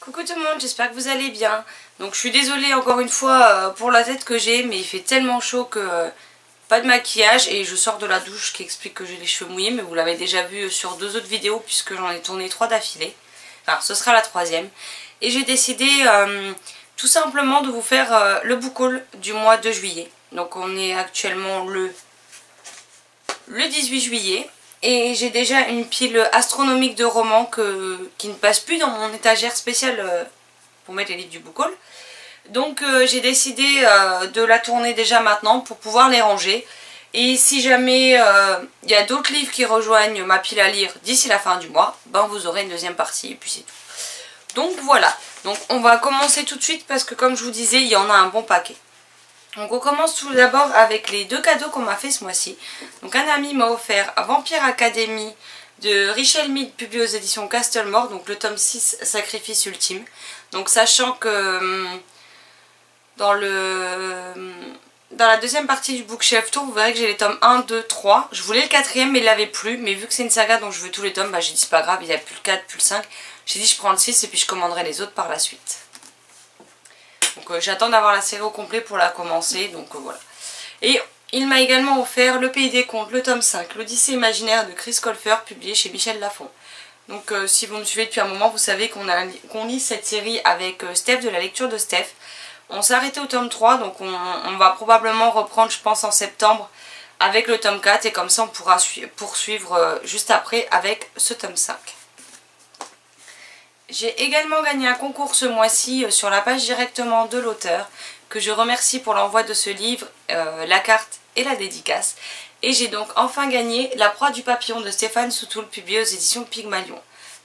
Coucou tout le monde, j'espère que vous allez bien. Donc je suis désolée encore une fois pour la tête que j'ai, mais il fait tellement chaud que pas de maquillage et je sors de la douche qui explique que j'ai les cheveux mouillés, mais vous l'avez déjà vu sur 2 autres vidéos puisque j'en ai tourné 3 d'affilée. Enfin ce sera la 3e. Et j'ai décidé tout simplement de vous faire le book haul du mois de juillet. Donc on est actuellement le 18 juillet. Et j'ai déjà une pile astronomique de romans qui ne passe plus dans mon étagère spéciale pour mettre les livres du book haul. Donc j'ai décidé de la tourner déjà maintenant pour pouvoir les ranger. Et si jamais il y a d'autres livres qui rejoignent ma pile à lire d'ici la fin du mois, ben vous aurez une deuxième partie et puis c'est tout. Donc voilà, donc on va commencer tout de suite parce que comme je vous disais, il y en a un bon paquet. Donc on commence tout d'abord avec les 2 cadeaux qu'on m'a fait ce mois-ci. Donc un ami m'a offert Vampire Academy de Richelle Mead, publié aux éditions Castlemore, donc le tome 6, Sacrifice Ultime. Donc sachant que dans la deuxième partie du bookshelf tour, vous verrez que j'ai les tomes 1, 2, 3. Je voulais le 4e mais il l'avait plus, mais vu que c'est une saga dont je veux tous les tomes, bah, j'ai dit c'est pas grave, il n'y a plus le 4, plus le 5. J'ai dit je prends le 6 et puis je commanderai les autres par la suite. Donc j'attends d'avoir la série au complet pour la commencer, donc voilà. Et il m'a également offert Le Pays des Contes, le tome 5, l'Odyssée imaginaire de Chris Colfer, publié chez Michel Lafon. Donc si vous me suivez depuis un moment, vous savez qu'on lit cette série avec Steph de la lecture de Steph. On s'est arrêté au tome 3, donc on va probablement reprendre, je pense, en septembre avec le tome 4. Et comme ça, on pourra poursuivre juste après avec ce tome 5. J'ai également gagné un concours ce mois-ci sur la page directement de l'auteur, que je remercie pour l'envoi de ce livre, la carte et la dédicace. Et j'ai donc enfin gagné La Proie du Papillon de Stéphane Soutoul, publié aux éditions Pygmalion.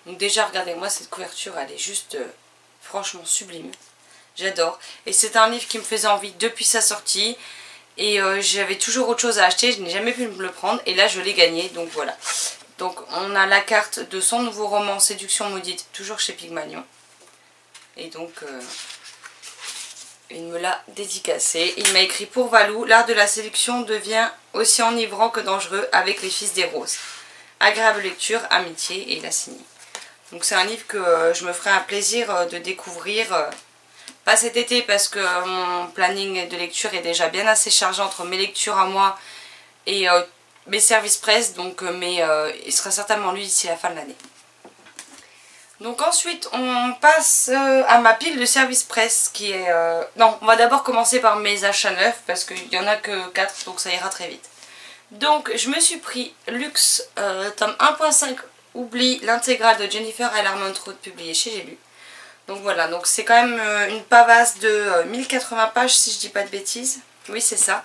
Donc déjà, regardez-moi cette couverture, elle est juste franchement sublime. J'adore. Et c'est un livre qui me faisait envie depuis sa sortie. Et j'avais toujours autre chose à acheter, je n'ai jamais pu me le prendre. Et là, je l'ai gagné, donc voilà. Donc on a la carte de son nouveau roman Séduction maudite, toujours chez Pygmalion. Et donc il me l'a dédicacé. Il m'a écrit: pour Valou, l'art de la séduction devient aussi enivrant que dangereux avec les fils des roses. Agréable lecture, amitié, et il a signé. Donc c'est un livre que je me ferai un plaisir de découvrir. Pas cet été parce que mon planning de lecture est déjà bien assez chargé entre mes lectures à moi et mes services presse, donc mais il sera certainement lu d'ici la fin de l'année. Donc ensuite on passe à ma pile de service presse qui est... Non, on va d'abord commencer par mes achats neufs parce qu'il n'y en a que 4, donc ça ira très vite. Donc je me suis pris Luxe tome 1.5 Oublie, l'intégrale de Jennifer L. Armentrout, publié chez J'ai lu. Donc voilà, donc c'est quand même une pavasse de 1080 pages si je dis pas de bêtises. Oui, c'est ça.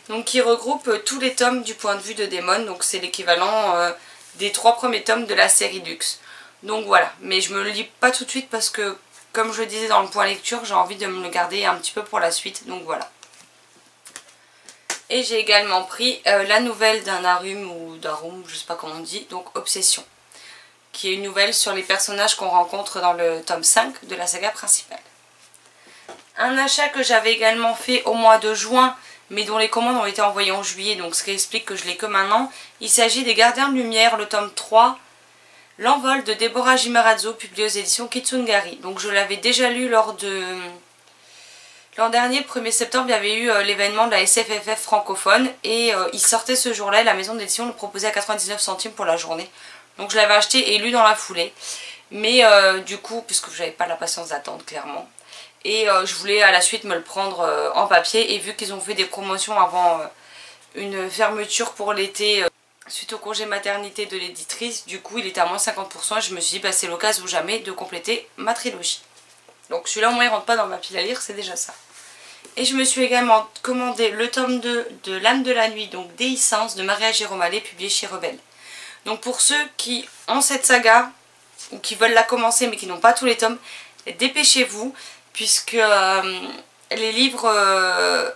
Donc qui regroupe tous les tomes du point de vue de Démon. Donc c'est l'équivalent des 3 premiers tomes de la série Luxe. Donc voilà, mais je me le lis pas tout de suite parce que, comme je le disais dans le point lecture, j'ai envie de me le garder un petit peu pour la suite. Donc voilà. Et j'ai également pris la nouvelle d'un Arum ou d'Arum, je sais pas comment on dit, donc Obsession, qui est une nouvelle sur les personnages qu'on rencontre dans le tome 5 de la saga principale. Un achat que j'avais également fait au mois de juin, mais dont les commandes ont été envoyées en juillet, donc ce qui explique que je l'ai que maintenant. Il s'agit des Gardiens de Lumière, le tome 3, L'Envol de Deborah Jimarazzo, publié aux éditions Kitsungari. Donc je l'avais déjà lu lors de... L'an dernier, le 1er septembre, il y avait eu l'événement de la SFFF francophone, et il sortait ce jour-là, et la maison d'édition le proposait à 99 centimes pour la journée. Donc je l'avais acheté et lu dans la foulée. Mais du coup, puisque je n'avais pas la patience d'attendre clairement. Et je voulais à la suite me le prendre en papier. Et vu qu'ils ont fait des promotions avant une fermeture pour l'été suite au congé maternité de l'éditrice, du coup il était à moins 50%. Et je me suis dit bah, c'est l'occasion ou jamais de compléter ma trilogie. Donc celui-là au moins il rentre pas dans ma pile à lire, c'est déjà ça. Et je me suis également commandé le tome 2 de L'âme de la nuit, donc Déhiscence de Maria Giromale, publié chez Rebelle. Donc pour ceux qui ont cette saga, ou qui veulent la commencer mais qui n'ont pas tous les tomes, dépêchez-vous, puisque les livres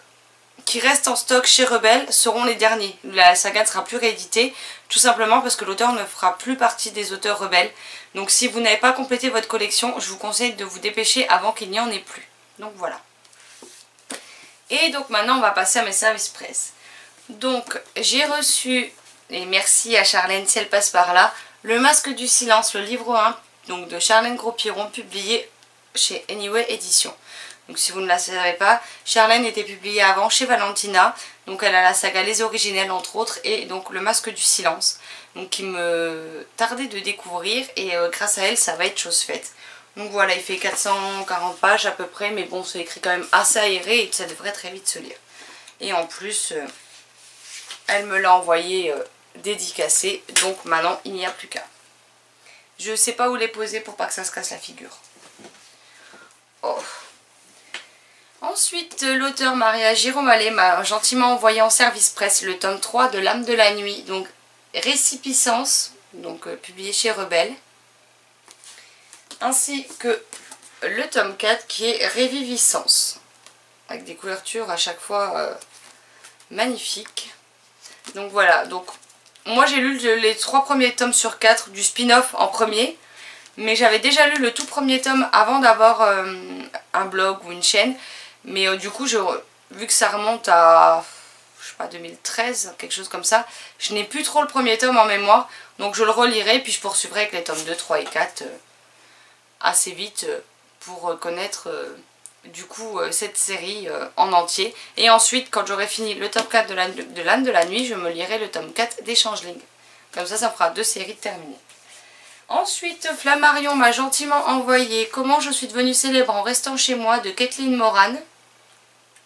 qui restent en stock chez Rebelle seront les derniers. La saga ne sera plus rééditée, tout simplement parce que l'auteur ne fera plus partie des auteurs Rebelle. Donc si vous n'avez pas complété votre collection, je vous conseille de vous dépêcher avant qu'il n'y en ait plus. Donc voilà. Et donc maintenant on va passer à mes services presse. Donc j'ai reçu... Et merci à Charlène si elle passe par là. Le Masque du Silence, le livre 1, donc de Charlène Gros-Piron, publié chez Anyway Édition. Donc si vous ne la savez pas, Charlène était publiée avant chez Valentina. Donc elle a la saga Les Originelles entre autres et donc Le Masque du Silence. Donc qui me tardait de découvrir et grâce à elle ça va être chose faite. Donc voilà, il fait 440 pages à peu près, mais bon c'est écrit quand même assez aéré et ça devrait très vite se lire. Et en plus, elle me l'a envoyé dédicacé, donc maintenant il n'y a plus qu'à. Je sais pas où les poser pour pas que ça se casse la figure. Oh. Ensuite, l'auteur Maria Giromale m'a gentiment envoyé en service presse le tome 3 de L'âme de la nuit, donc Récipiscence, donc publié chez Rebelle, ainsi que le tome 4 qui est Réviviscence, avec des couvertures à chaque fois magnifiques. Donc voilà, donc moi j'ai lu les 3 premiers tomes sur 4 du spin-off en premier, mais j'avais déjà lu le tout premier tome avant d'avoir un blog ou une chaîne. Mais du coup, vu que ça remonte à, je sais pas, 2013, quelque chose comme ça, je n'ai plus trop le premier tome en mémoire. Donc je le relirai, puis je poursuivrai avec les tomes 2, 3 et 4 assez vite pour connaître du coup cette série en entier. Et ensuite, quand j'aurai fini le tome 4 de l'âme de la nuit, je me lirai le tome 4 des Changelings. Comme ça, ça me fera 2 séries terminées. Ensuite, Flammarion m'a gentiment envoyé Comment je suis devenue célèbre en restant chez moi de Kathleen Moran.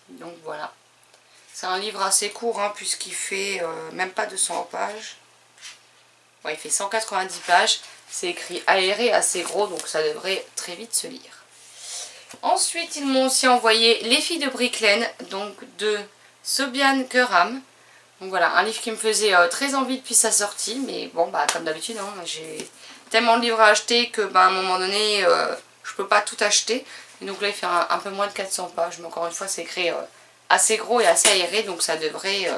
Donc voilà. C'est un livre assez court hein, puisqu'il fait même pas 200 pages. Ouais, il fait 190 pages. C'est écrit aéré assez gros donc ça devrait très vite se lire. Ensuite, ils m'ont aussi envoyé Les filles de Brick Lane, donc de Sobian Keram. Donc voilà, un livre qui me faisait très envie depuis sa sortie. Mais bon, bah comme d'habitude, hein, j'ai tellement de livres à acheter que bah, à un moment donné, je peux pas tout acheter. Et donc là, il fait un peu moins de 400 pages. Mais encore une fois, c'est écrit assez gros et assez aéré. Donc ça devrait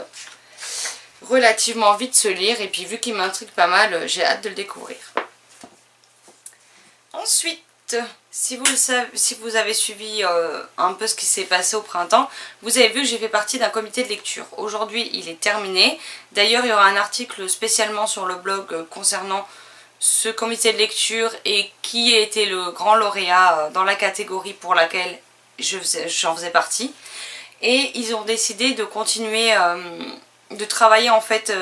relativement vite se lire. Et puis vu qu'il m'intrigue pas mal, j'ai hâte de le découvrir. Ensuite, si vous avez suivi un peu ce qui s'est passé au printemps, vous avez vu que j'ai fait partie d'un comité de lecture. Aujourd'hui, il est terminé. D'ailleurs, il y aura un article spécialement sur le blog concernant ce comité de lecture et qui a été le grand lauréat dans la catégorie pour laquelle j'en faisais partie. Et ils ont décidé de continuer de travailler en fait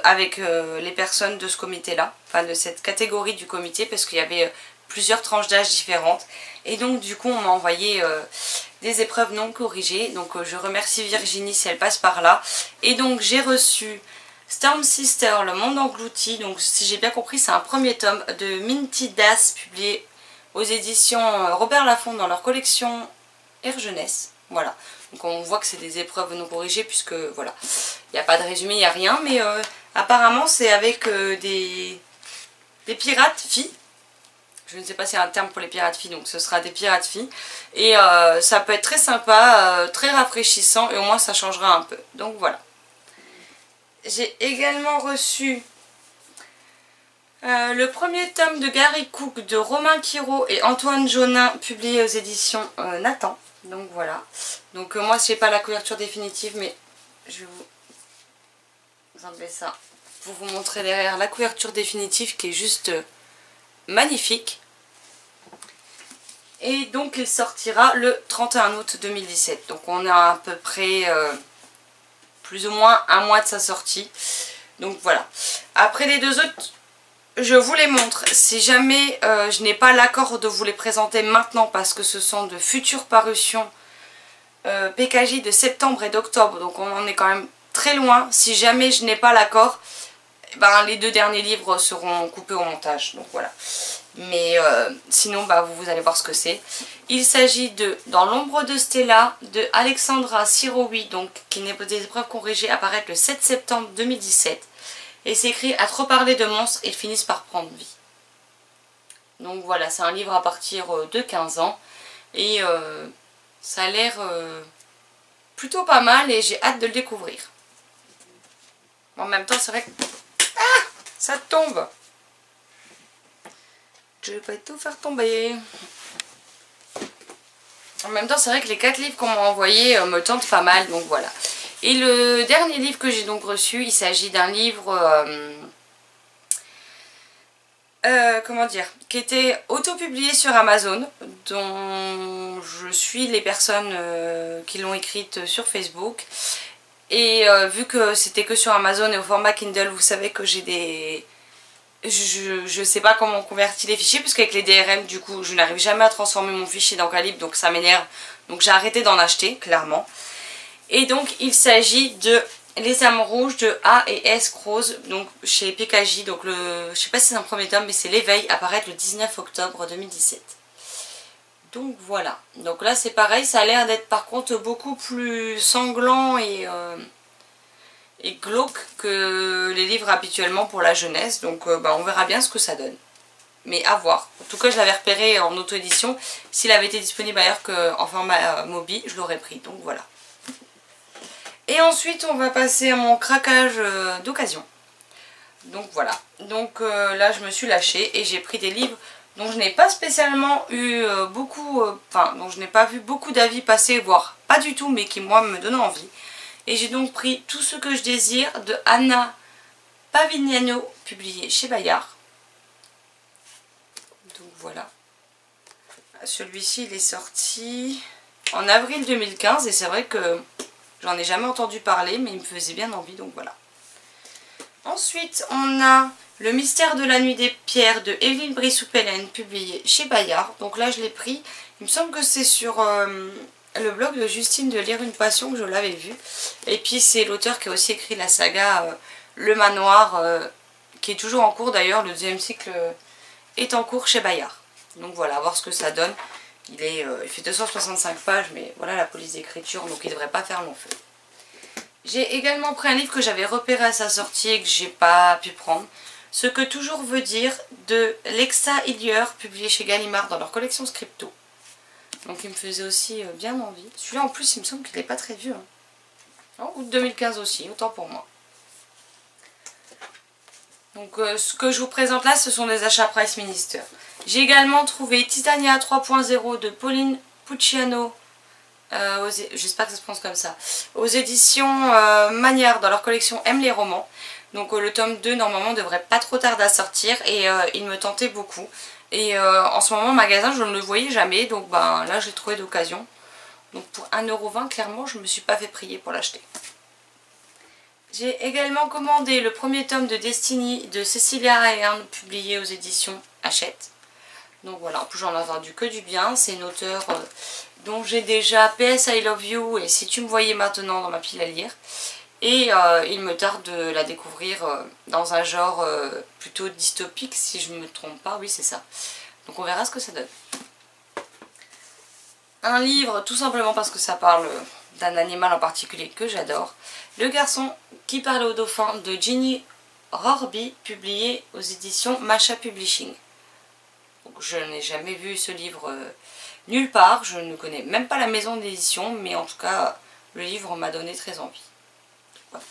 avec les personnes de ce comité-là, enfin de cette catégorie du comité, parce qu'il y avait plusieurs tranches d'âge différentes. Et donc du coup on m'a envoyé des épreuves non corrigées. Donc je remercie Virginie si elle passe par là. Et donc j'ai reçu Storm Sister, Le Monde Englouti. Donc si j'ai bien compris c'est un premier tome de Minty Das, publié aux éditions Robert Laffont dans leur collection Air Jeunesse. Voilà. Donc on voit que c'est des épreuves non corrigées puisque voilà, il n'y a pas de résumé, il n'y a rien. Mais apparemment c'est avec des pirates filles. Je ne sais pas s'il y a un terme pour les pirates filles, donc ce sera des pirates filles. Et ça peut être très sympa, très rafraîchissant et au moins ça changera un peu. Donc voilà. J'ai également reçu le premier tome de Gary Cook de Romain Quiro et Antoine Jonin, publié aux éditions Nathan. Donc voilà. Donc moi je n'ai pas la couverture définitive, mais je vais vous enlever ça pour vous montrer derrière la couverture définitive qui est juste magnifique. Et donc il sortira le 31 août 2017. Donc on a à peu près plus ou moins un mois de sa sortie. Donc voilà. Après les deux autres, je vous les montre. Si jamais je n'ai pas l'accord de vous les présenter maintenant parce que ce sont de futures parutions PKJ de septembre et d'octobre. Donc on en est quand même très loin. Si jamais je n'ai pas l'accord, ben, les 2 derniers livres seront coupés au montage. Donc voilà. Mais sinon bah, vous allez voir ce que c'est. Il s'agit de Dans l'ombre de Stella de Alexandra Sirowi, donc qui n'est pas des épreuves corrigées, apparaître le 7 septembre 2017. Et c'est écrit À trop parler de monstres, ils finissent par prendre vie. Donc voilà, c'est un livre à partir de 15 ans. Et ça a l'air plutôt pas mal et j'ai hâte de le découvrir. En même temps c'est vrai que... Ah, ça tombe. Je vais pas tout faire tomber. En même temps, c'est vrai que les 4 livres qu'on m'a envoyés me tentent pas mal, donc voilà. Et le dernier livre que j'ai donc reçu, il s'agit d'un livre comment dire, qui était auto-publiée sur Amazon, dont je suis les personnes qui l'ont écrite sur Facebook. Et vu que c'était que sur Amazon et au format Kindle, vous savez que j'ai des... Je sais pas comment on convertit les fichiers, parce qu'avec les DRM, du coup, je n'arrive jamais à transformer mon fichier dans Calibre, donc ça m'énerve. Donc j'ai arrêté d'en acheter, clairement. Et donc il s'agit de Les âmes rouges de A et S Croze, donc chez PKJ. Donc je sais pas si c'est un premier tome, mais c'est l'éveil, apparaître le 19 octobre 2017. Donc voilà. Donc là c'est pareil, ça a l'air d'être par contre beaucoup plus sanglant et glauque que les livres habituellement pour la jeunesse. Donc on verra bien ce que ça donne. Mais à voir. En tout cas je l'avais repéré en auto-édition. S'il avait été disponible ailleurs qu'en format Mobi, je l'aurais pris. Donc voilà. Et ensuite on va passer à mon craquage d'occasion. Donc voilà. Donc là je me suis lâchée et j'ai pris des livres dont je n'ai pas spécialement eu beaucoup, dont je n'ai pas vu beaucoup d'avis passer, voire pas du tout, mais qui moi me donnent envie. Et j'ai donc pris Tout ce que je désire de Anna Pavignano, publié chez Bayard. Donc voilà. Celui-ci il est sorti en avril 2015 et c'est vrai que j'en ai jamais entendu parler, mais il me faisait bien envie, donc voilà. Ensuite, on a Le mystère de la nuit des pierres de Evelyne Brissou-Pellen, publié chez Bayard. Donc là, je l'ai pris. Il me semble que c'est sur le blog de Justine de Lire une Passion que je l'avais vu. Et puis, c'est l'auteur qui a aussi écrit la saga Le Manoir, qui est toujours en cours d'ailleurs. Le deuxième cycle est en cours chez Bayard. Donc voilà, à voir ce que ça donne. Il fait 265 pages, mais voilà la police d'écriture, donc il ne devrait pas faire long feu. J'ai également pris un livre que j'avais repéré à sa sortie et que j'ai pas pu prendre. Ce que toujours veut dire de Lexa Hillier, publié chez Gallimard dans leur collection Scripto. Donc il me faisait aussi bien envie. Celui-là en plus il me semble qu'il n'est pas très vieux. Hein. En août 2015 aussi, autant pour moi. Donc ce que je vous présente là, ce sont des achats Price Minister. J'ai également trouvé Titania 3.0 de Pauline Pucciano. J'espère que ça se prononce comme ça, aux éditions Magnard dans leur collection Aime les romans. Donc le tome 2 normalement devrait pas trop tarder à sortir et il me tentait beaucoup. Et en ce moment au magasin je ne le voyais jamais, donc là je l'ai trouvé d'occasion. Donc pour 1,20 € clairement je me suis pas fait prier pour l'acheter. J'ai également commandé le premier tome de Destiny de Cecilia Ahern, publié aux éditions Hachette. Donc voilà, en plus j'en ai entendu que du bien, c'est une auteure dont j'ai déjà PS I Love You et Si tu me voyais maintenant dans ma pile à lire. Et il me tarde de la découvrir dans un genre plutôt dystopique si je ne me trompe pas, oui c'est ça. Donc on verra ce que ça donne. Un livre tout simplement parce que ça parle d'un animal en particulier que j'adore. Le garçon qui parle au dauphin de Ginny Rorby, publié aux éditions Macha Publishing. Donc, je n'ai jamais vu ce livre nulle part, je ne connais même pas la maison d'édition, mais en tout cas le livre m'a donné très envie. Voilà.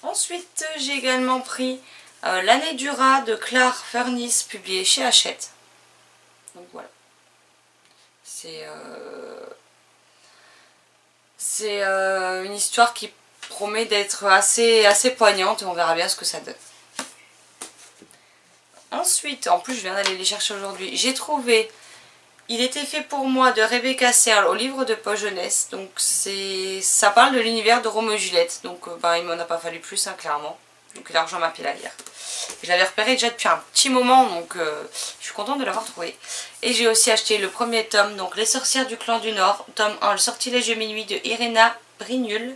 Ensuite j'ai également pris L'année du rat de Claire Furniss, publié chez Hachette. Donc voilà. C'est une histoire qui promet d'être assez poignante et on verra bien ce que ça donne. Ensuite, en plus je viens d'aller les chercher aujourd'hui, j'ai trouvé Il était fait pour moi de Rebecca Serle au livre de poche jeunesse. Donc ça parle de l'univers de Roméo et Juliette. Donc il m'en a pas fallu plus hein, clairement. Donc il a rejoint ma pile à lire. Je l'avais repéré déjà depuis un petit moment donc je suis contente de l'avoir trouvé. Et j'ai aussi acheté le premier tome, donc Les sorcières du clan du Nord, tome 1, Le sortilège de minuit de Irena Brignul,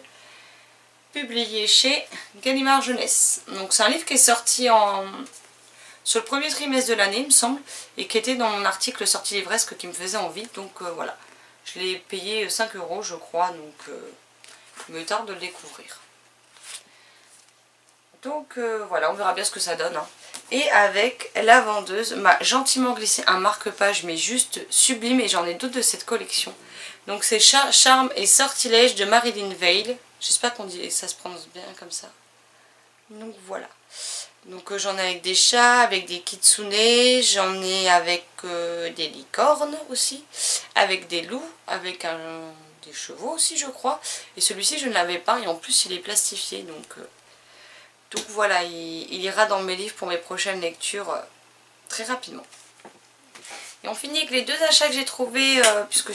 publié chez Gallimard Jeunesse. Donc c'est un livre qui est sorti sur le premier trimestre de l'année il me semble, et qui était dans mon article sortie livresque qui me faisait envie, donc voilà. Je l'ai payé 5 € je crois, donc il me tarde de le découvrir. Donc voilà, on verra bien ce que ça donne. Hein. Et avec La Vendeuse m'a gentiment glissé un marque-page, mais juste sublime, et j'en ai d'autres de cette collection. Donc c'est Charme et sortilège de Marilyn Veil. J'espère qu'on dit ça se prononce bien comme ça. Donc voilà. Donc j'en ai avec des chats, avec des kitsune, j'en ai avec des licornes aussi, avec des loups, avec des chevaux aussi je crois. Et celui-ci je ne l'avais pas et en plus il est plastifié donc voilà, il ira dans mes livres pour mes prochaines lectures très rapidement. Et on finit avec les deux achats que j'ai trouvés, puisque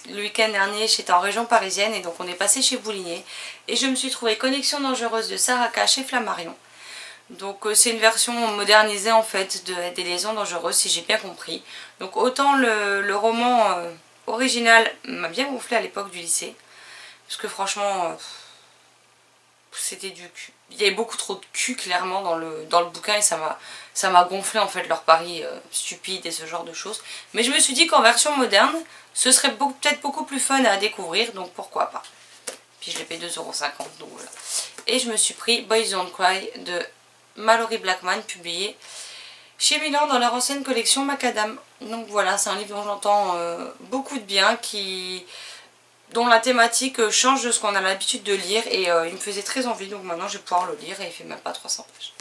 le week-end dernier j'étais en région parisienne et donc on est passé chez Boulinier. Et je me suis trouvé Connexion dangereuse de Saraka chez Flammarion. Donc c'est une version modernisée en fait des liaisons dangereuses si j'ai bien compris. Donc autant le roman original m'a bien gonflé à l'époque du lycée. Parce que franchement, c'était du cul. Il y avait beaucoup trop de cul clairement dans le bouquin et ça m'a gonflé en fait leur pari stupide et ce genre de choses. Mais je me suis dit qu'en version moderne, ce serait peut-être beaucoup plus fun à découvrir, donc pourquoi pas. Puis je l'ai payé 2,50 €, donc voilà. Et je me suis pris Boys Don't Cry de Malory Blackman, publié chez Milan dans leur ancienne collection Macadam. Donc voilà, c'est un livre dont j'entends beaucoup de bien, dont la thématique change de ce qu'on a l'habitude de lire et il me faisait très envie, donc maintenant je vais pouvoir le lire et il fait même pas 300 pages.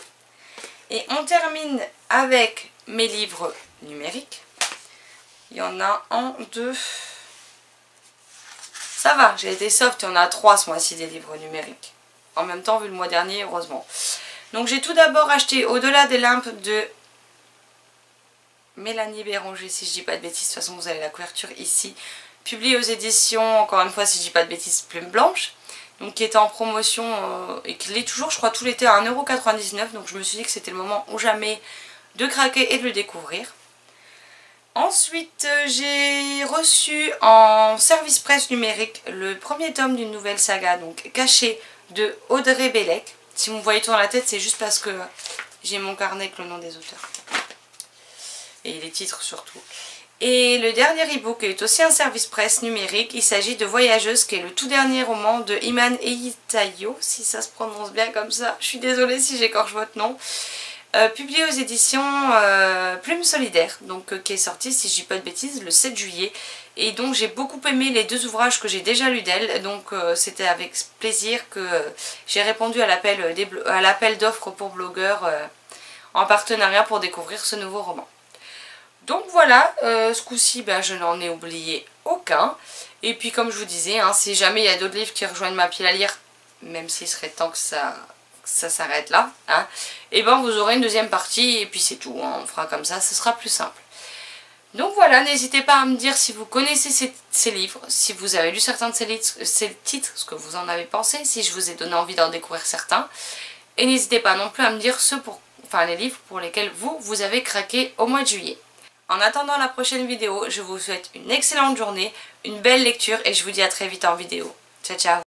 Et on termine avec mes livres numériques. Il y en a 1, 2... Ça va, j'ai été soft, il y en a 3 ce mois-ci des livres numériques. En même temps, vu le mois dernier, heureusement. Donc j'ai tout d'abord acheté Au-delà des limpes de Mélanie Béranger, si je dis pas de bêtises. De toute façon, vous avez la couverture ici. Publié aux éditions, encore une fois, si je dis pas de bêtises, Plume Blanche. Donc qui était en promotion et qui l'est toujours, je crois, tout l'été à 1,99 €. Donc je me suis dit que c'était le moment ou jamais de craquer et de le découvrir. Ensuite, j'ai reçu en service presse numérique le premier tome d'une nouvelle saga, donc Caché, de Audrey Bellec. Si vous me voyez tourner la tête, c'est juste parce que j'ai mon carnet avec le nom des auteurs. Et les titres surtout. Et le dernier e-book est aussi un service presse numérique. Il s'agit de Voyageuse, qui est le tout dernier roman de Iman Eyitayo, si ça se prononce bien comme ça. Je suis désolée si j'écorche votre nom. Publié aux éditions Plume Solidaire, donc qui est sorti, si je dis pas de bêtises, le 7 juillet. Et donc j'ai beaucoup aimé les deux ouvrages que j'ai déjà lus d'elle, donc c'était avec plaisir que j'ai répondu à l'appel d'offres pour blogueurs en partenariat pour découvrir ce nouveau roman. Donc voilà, ce coup-ci ben, je n'en ai oublié aucun. Et puis comme je vous disais, hein, si jamais il y a d'autres livres qui rejoignent ma pile à lire, même s'il serait temps que ça s'arrête là, hein, et ben vous aurez une deuxième partie et puis c'est tout, hein, on fera comme ça, ce sera plus simple. Donc voilà, n'hésitez pas à me dire si vous connaissez ces livres, si vous avez lu certains de ces titres, ce que vous en avez pensé, si je vous ai donné envie d'en découvrir certains. Et n'hésitez pas non plus à me dire les livres pour lesquels vous avez craqué au mois de juillet. En attendant la prochaine vidéo, je vous souhaite une excellente journée, une belle lecture et je vous dis à très vite en vidéo. Ciao ciao!